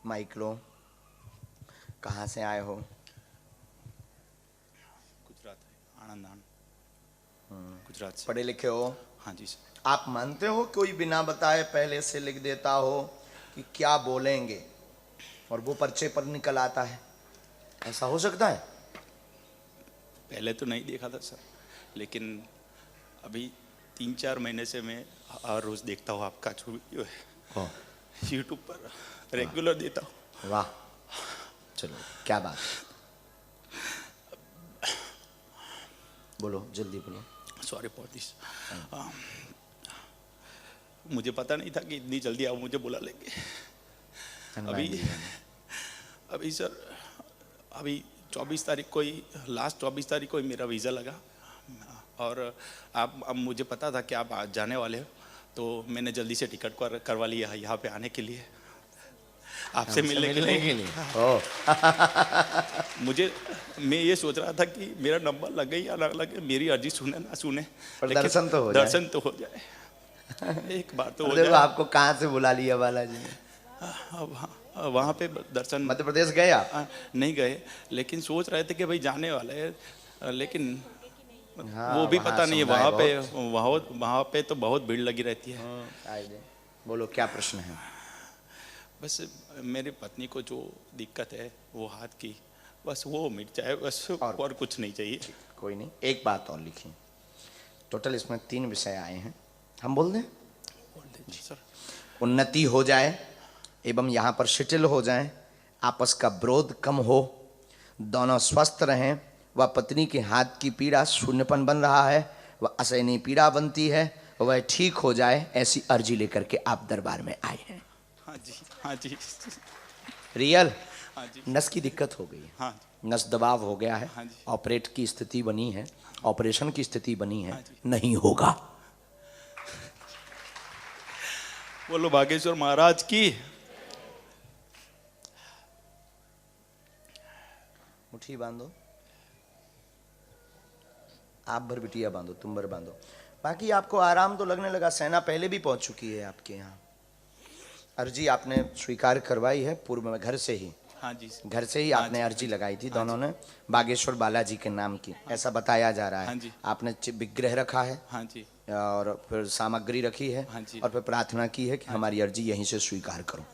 Mic लो। कहाँ से आए हो? गुजरात है, आनंद गुजरात से। पढ़े लिखे हो? हाँ जी सर। आप मानते हो कोई बिना बताए पहले से लिख देता हो कि क्या बोलेंगे और वो पर्चे पर निकल आता है? ऐसा हो सकता है? पहले तो नहीं देखा था सर, लेकिन अभी 3-4 महीने से मैं हर रोज़ देखता हूँ आपका जो वीडियो है यूट्यूब पर, रेगुलर देता हूँ। वाह, चलो क्या बात, बोलो जल्दी बोलो। Sorry for this. मुझे पता नहीं था कि इतनी जल्दी आप मुझे बुला लेंगे। अभी सर, अभी 24 तारीख को ही, लास्ट 24 तारीख को ही मेरा वीज़ा लगा और अब मुझे पता था कि आप आज जाने वाले हो, तो मैंने जल्दी से टिकट करवा लिया यहाँ पे आने के लिए, आपसे मिलने के लिए। मैं ये सोच रहा था कि मेरा नंबर लगे या ना लगे, मेरी अर्जी सुने ना सुने, पर दर्शन तो हो जाए। एक बार तो हो जाए। आपको कहाँ से बुला लिया बालाजी ने? वहाँ पे दर्शन। मध्य प्रदेश गए आप? नहीं गए, लेकिन सोच रहे थे कि भाई जाने वाले हैं, लेकिन हाँ, वो भी पता नहीं है। वहाँ पे तो बहुत भीड़ लगी रहती है। बोलो क्या प्रश्न है? बस मेरी पत्नी को जो दिक्कत है वो हाथ की, बस वो मिट जाए, बस और कुछ नहीं चाहिए। कोई नहीं, एक बात और लिखी। टोटल इसमें 3 विषय आए हैं, हम बोल दें जी सर। उन्नति हो जाए एवं यहाँ पर सेटल हो जाए, आपस का विरोध कम हो, दोनों स्वस्थ रहें, वह पत्नी के हाथ की पीड़ा शून्यपन बन रहा है, वह असहनीय पीड़ा बनती है, वह ठीक हो जाए, ऐसी अर्जी लेकर के आप दरबार में आए हैं। हाँ जी, हाँ जी। रियल? हाँ जी। नस की दिक्कत हो गई है। हाँ, नस दबाव हो गया है। हाँ जी। ऑपरेट की स्थिति बनी है, ऑपरेशन की स्थिति बनी है। हाँ, नहीं होगा। बोलो बागेश्वर महाराज की। मुट्ठी बांधो, आप भर बिटिया बांधो, तुम भर बांधो। बाकी आपको आराम तो लगने लगा, सेना पहले भी पहुंच चुकी है आपके यहाँ। अर्जी आपने स्वीकार करवाई है पूर्व में घर से ही? हाँ जी, घर से ही आपने अर्जी लगाई थी दोनों ने, बागेश्वर बालाजी के नाम की, ऐसा बताया जा रहा है। हाँ जी। आपने विग्रह रखा है? हाँ जी। और फिर सामग्री रखी है? हाँ जी। और फिर प्रार्थना की है कि हमारी अर्जी यहीं से स्वीकार करो,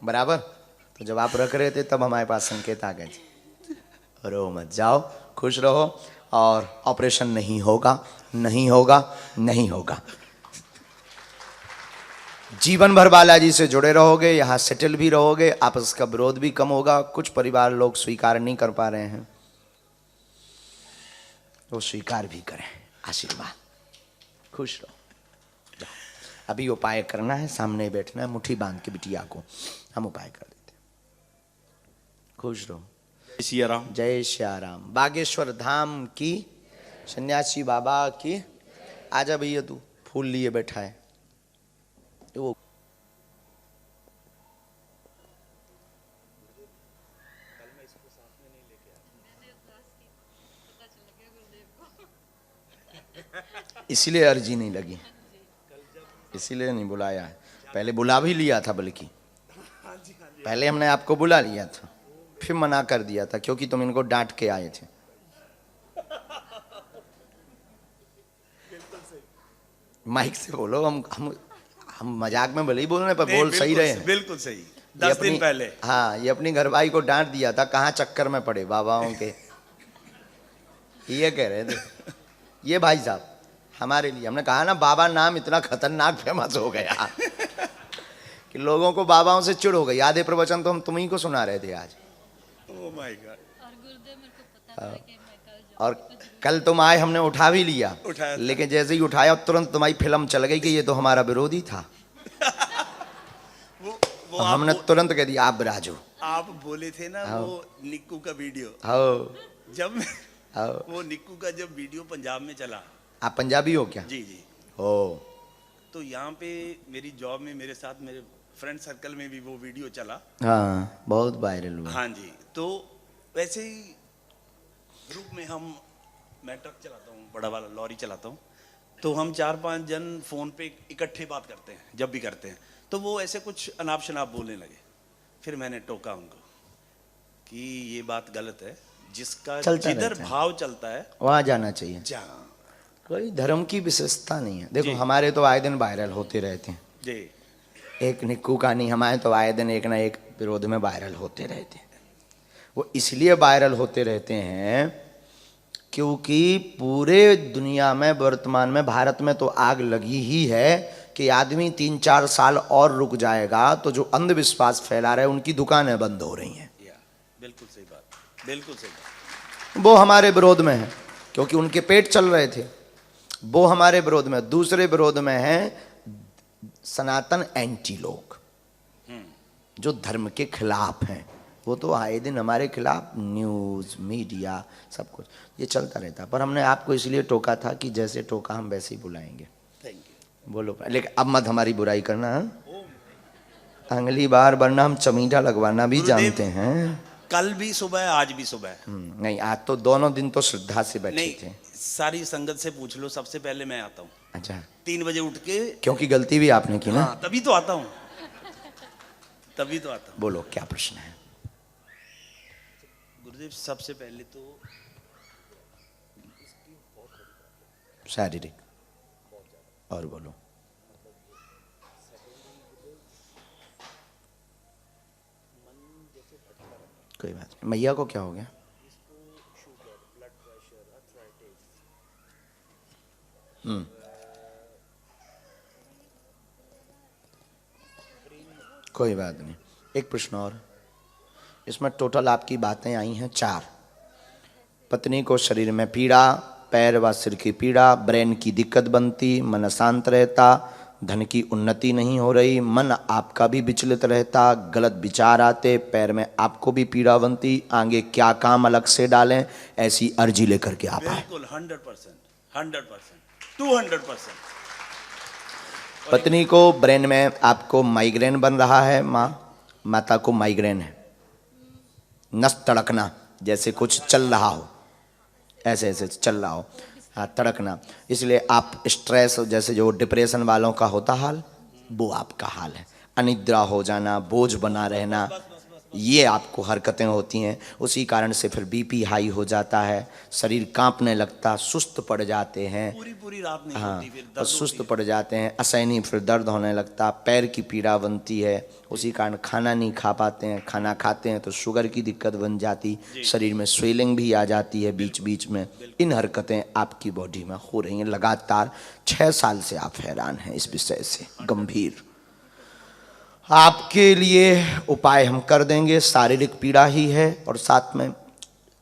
बराबर? तो जब आप रख रहे थे तब हमारे पास संकेत आ गए थे। रो मत, जाओ, खुश रहो, और ऑपरेशन नहीं होगा, नहीं होगा, नहीं होगा। जीवन भर बालाजी से जुड़े रहोगे, यहाँ सेटल भी रहोगे, आपस का विरोध भी कम होगा। कुछ परिवार लोग स्वीकार नहीं कर पा रहे हैं, वो स्वीकार भी करें, आशीर्वाद। खुश रहो, जाओ। अभी उपाय करना है, सामने बैठना है, मुट्ठी बांध के बिटिया को हम उपाय कर देते। खुश रहो। जय सिया राम। जय श्या राम। बागेश्वर धाम की, सन्यासी बाबा की। आजा भैया, तू फूल लिए बैठा है। वो इसीलिए अर्जी नहीं लगी, इसीलिए नहीं बुलाया है। पहले बुला भी लिया था, बल्कि पहले हमने आपको बुला लिया था, फिर मना कर दिया था क्योंकि तुम इनको डांट के आए थे। माइक से बोलो, हम मजाक में भले ही बोल रहे पर बोल सही रहे हैं। बिल्कुल सही। 10 दिन पहले। हाँ, ये अपनी घरवाई को डांट दिया था, कहाँ चक्कर में पड़े बाबाओं के। ये कह रहे थे ये भाई साहब हमारे लिए, हमने कहा ना बाबा नाम इतना खतरनाक फेमस हो गया कि लोगों को बाबाओं से चिढ़ हो गई। आधे प्रवचन तो हम तुम्ही को सुना रहे थे आज। Oh my God. और कल तुम आए, हमने उठा भी लिया, लेकिन जैसे ही उठाया तुरंत तुम्हारी फिल्म चल गई कि ये तो हमारा विरोधी था। वो हमने तुरंत कह दिया आप राजू। आप बोले थे ना वो निक्कू का वीडियो, जब वो निक्कू का जब वीडियो पंजाब में चला। आप पंजाबी हो क्या? जी जी। हो तो यहाँ पे मेरी जॉब में मेरे साथ मेरे फ्रेंड सर्कल में भी वो वीडियो चला। हाँ, बहुत वायरल हुआ। हाँ जी। तो वैसे ही ग्रुप में मैं ट्रक चलाता हूँ, बड़ा वाला लॉरी चलाता हूँ, तो हम 4-5 जन फोन पे इकट्ठे बात करते हैं, जब भी करते हैं तो वो ऐसे कुछ अनाप शनाप बोलने लगे। फिर मैंने टोका उनको कि ये बात गलत है, जिसका चलता जिधर रहता है। भाव चलता है वहां जाना चाहिए। जा। कोई धर्म की विशेषता नहीं है। देखो जी। हमारे तो आए दिन वायरल होते रहते हैं, जी एक निक्कू का नहीं, हमारे तो आए दिन एक ना एक विरोध में वायरल होते रहते हैं। वो इसलिए वायरल होते रहते हैं क्योंकि पूरे दुनिया में वर्तमान में भारत में तो आग लगी ही है कि आदमी 3-4 साल और रुक जाएगा तो जो अंधविश्वास फैला रहे हैं उनकी दुकानें बंद हो रही हैं। या बिल्कुल सही बात, बिल्कुल सही बात। वो हमारे विरोध में है क्योंकि उनके पेट चल रहे थे। वो हमारे विरोध में। दूसरे विरोध में है सनातन एंटी लोग जो धर्म के खिलाफ हैं। वो तो आए दिन हमारे खिलाफ न्यूज़ मीडिया सब कुछ ये चलता रहता। पर हमने आपको इसलिए टोका था कि जैसे टोका हम वैसे ही बुलाएंगे। Thank you. बोलो, लेकिन अब मत हमारी बुराई करना। अगली बार वरना हम चमीटा लगवाना भी गुरुदेव, जानते हैं। कल भी सुबह है, आज भी सुबह है। नहीं, आज तो दोनों दिन तो श्रद्धा से बैठे नहीं, थे। सारी संगत से पूछ लो, सबसे पहले मैं आता हूँ अच्छा, 3 बजे उठ के। क्योंकि गलती भी आपने की ना। हाँ, तभी तो आता हूँ, तभी तो आता हूँ। बोलो क्या प्रश्न है। गुरुदेव, सबसे पहले तो शारीरिक, और बोलो। कोई बात नहीं। मैया को क्या हो गया? कोई बात नहीं। एक प्रश्न और। इसमें टोटल आपकी बातें आई हैं 4। पत्नी को शरीर में पीड़ा, पैर व सिर की पीड़ा, ब्रेन की दिक्कत बनती, मन अशांत रहता, धन की उन्नति नहीं हो रही, मन आपका भी विचलित रहता, गलत विचार आते, पैर में आपको भी पीड़ा बनती, आगे क्या काम अलग से डालें, ऐसी अर्जी लेकर के आप आए। बिल्कुल 100%, 100%, 200%। पत्नी को ब्रेन में आपको माइग्रेन बन रहा है, माता को माइग्रेन है, नस तड़कना, जैसे कुछ चल रहा हो, ऐसे ऐसे चल रहा हो, हाँ तड़कना। इसलिए आप स्ट्रेस, जैसे जो डिप्रेशन वालों का होता हाल, वो आपका हाल है। अनिद्रा हो जाना, बोझ बना रहना, ये आपको हरकतें होती हैं। उसी कारण से फिर बीपी हाई हो जाता है, शरीर कांपने लगता, सुस्त पड़ जाते हैं। पूरी रात नहीं हाँ, होती, फिर और दर्द सुस्त होती है। पड़ जाते हैं, असहनीय, फिर दर्द होने लगता, पैर की पीड़ा बनती है। उसी कारण खाना नहीं खा पाते हैं, खाना खाते हैं तो शुगर की दिक्कत बन जाती, शरीर में स्वेलिंग भी आ जाती है बीच बीच में। इन हरकतें आपकी बॉडी में हो रही हैं लगातार। 6 साल से आप हैरान हैं इस विषय से, गंभीर। आपके लिए उपाय हम कर देंगे। शारीरिक पीड़ा ही है और साथ में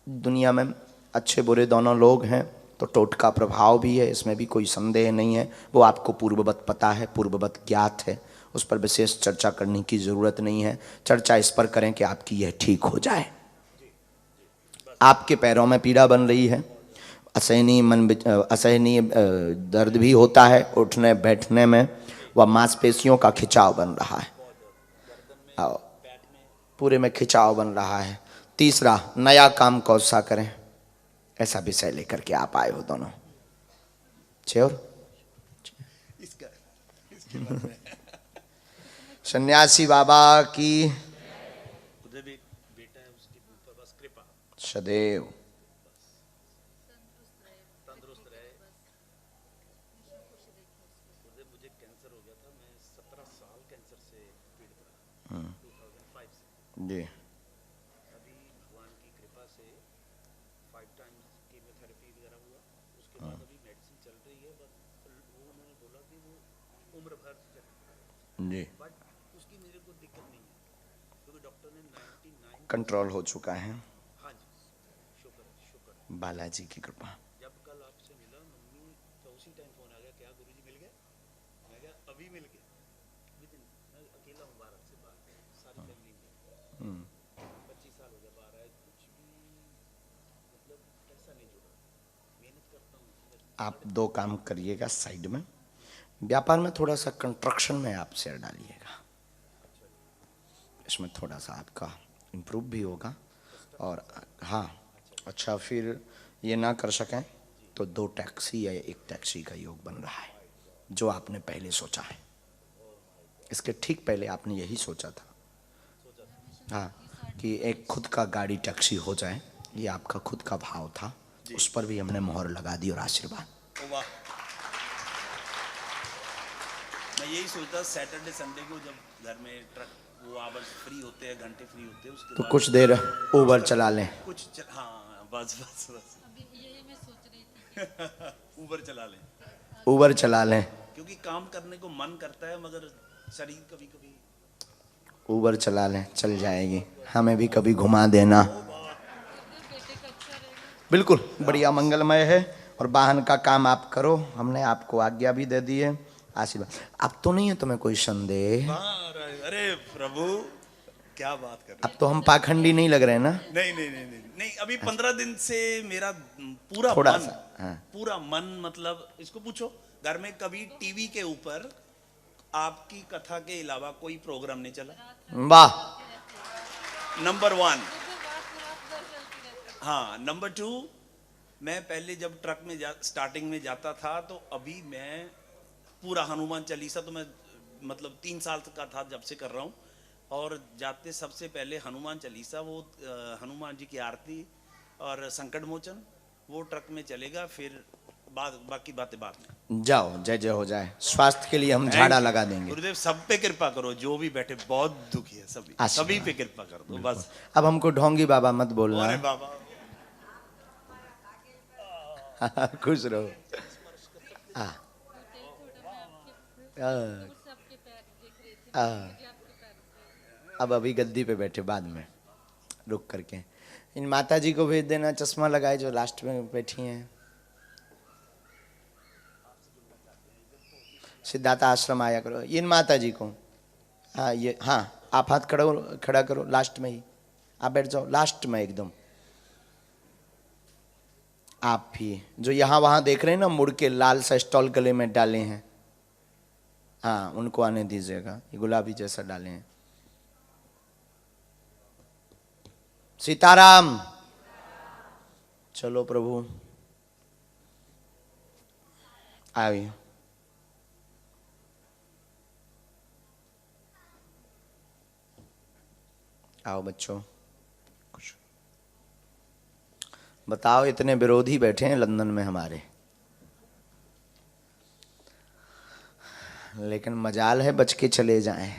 दुनिया में अच्छे बुरे दोनों लोग हैं तो टोटका प्रभाव भी है, इसमें भी कोई संदेह नहीं है। वो आपको पूर्ववत पता है, पूर्ववत ज्ञात है, उस पर विशेष चर्चा करने की ज़रूरत नहीं है। चर्चा इस पर करें कि आपकी यह ठीक हो जाए। आपके पैरों में पीड़ा बन रही है, असहनीय दर्द भी होता है उठने बैठने में, व मांसपेशियों का खिंचाव बन रहा है, पूरे में खिंचाव बन रहा है। तीसरा, नया काम कौन सा करें, ऐसा विषय लेकर के आप आए हो दोनों। श्योर? सन्यासी बाबा की उधर भी एक बेटा है, उसके ऊपर बस कृपा, सदैव। तंदुरुस्त रहे। उधर मुझे कैंसर हो गया था, मैं 17 साल कैंसर से पीड़ित रहा, 2005 से। जी, अभी भगवान की कृपा से 5 टाइम्स कीमोथेरेपी वगैरह हुआ, उसके बाद अभी मेडिसिन चल रही है। बट वो उन्होंने बोला कि वो उम्र भर चलेगी, जी, बट उसकी मेरे को दिक्कत नहीं है क्योंकि डॉक्टर ने 99। कंट्रोल हो चुका है। हाँ जी, शुक्र है, शुक्र है। बालाजी की कृपा। जब कल आपसे मिला, मम्मी तो उसी टाइम फोन आ गया, क्या गुरुजी मिल गए? मैं क्या अभी मिल गए, विदिन। मैं अकेला हूँ भारत से बाहर, सारी फैमिली में 25 साल हो गया बाहर आए, कुछ भी मतलब ऐसा नहीं जुड़ा। मेहनत करता हूँ। आप 2 काम करिएगा साइड में। व्यापार में थोड़ा सा कंस्ट्रक्शन में आप शेयर डालिएगा, इसमें थोड़ा सा आपका इम्प्रूव भी होगा। और हाँ, अच्छा, फिर ये ना कर सकें तो 2 टैक्सी या 1 टैक्सी का योग बन रहा है, जो आपने पहले सोचा है। इसके ठीक पहले आपने यही सोचा था। हाँ, कि एक खुद का गाड़ी टैक्सी हो जाए, ये आपका खुद का भाव था, उस पर भी हमने मोहर लगा दी और आशीर्वाद। ओ वाह, मैं यही सोचता सैटरडे संडे को जब घर में ट्रक वो आवर्स फ्री होते हैं, घंटे फ्री होते हैं, उसके तो बाद कुछ देर ऊबर चला लें। हाँ बस बस बस यही मैं सोच रही थी। ऊबर चला लें, ऊबर चला लें, क्योंकि काम करने को मन करता है मगर शरीर कभी कभी। ऊबर चला लें, चल जाएगी, हमें भी कभी घुमा देना। बेटे का अच्छा रहेगा। बिल्कुल बढ़िया, मंगलमय है। और वाहन का काम आप करो, हमने आपको आज्ञा भी दे दी है, आशीर्वाद। अब तो नहीं है तुम्हें कोई संदेह? अरे प्रभु क्या बात कर रहे अब तो हम पाखंडी नहीं लग रहे हैं ना? नहीं नहीं नहीं नहीं नहीं, अभी 15 दिन से मेरा पूरा थोड़ा मन, सा, हाँ। पूरा मन, मतलब इसको पूछो घर में कभी टीवी के ऊपर आपकी कथा के अलावा कोई प्रोग्राम नहीं चला। वाह, नंबर 1। रात भर चलती रहती। हाँ, नंबर 2, मैं पहले जब ट्रक में स्टार्टिंग में जाता था, तो अभी मैं पूरा हनुमान चालीसा, तो मैं मतलब 3 साल का था जब से कर रहा हूँ, और जाते सबसे पहले हनुमान चालीसा, वो हनुमान जी की आरती और संकट मोचन, वो ट्रक में चलेगा, फिर बाकी बातें बाद में। जाओ, जय जय हो जाए। स्वास्थ्य के लिए हम झाड़ा लगा देंगे। गुरुदेव सब पे कृपा करो, जो भी बैठे बहुत दुखी है सभी, आशीर्वाद। सभी पे कृपा कर दो बस। अब हमको ढोंगी बाबा मत बोलना। अरे बाबा खुश रहो। आ, सबके पैर देख रही थी, आ, मुझे आपके पैर। अब अभी गद्दी पे बैठे, बाद में रुक करके इन माता जी को भेज देना, चश्मा लगाए जो लास्ट में बैठी हैं। सिद्धार्थ आश्रम आया करो, इन माता जी को। हाँ ये, हाँ आप हाथ खड़ा करो लास्ट में ही, आप बैठ जाओ लास्ट में एकदम। आप भी जो यहाँ वहाँ देख रहे हैं ना, मुड़ के लाल सा स्टॉल गले में डाले हैं, हाँ उनको आने दीजिएगा, ये गुलाबी जैसा डाले हैं। सीताराम। चलो प्रभु आइए। आओ बच्चों, कुछ बताओ। इतने विरोधी बैठे हैं लंदन में हमारे, लेकिन मजाल है बच के चले जाएं।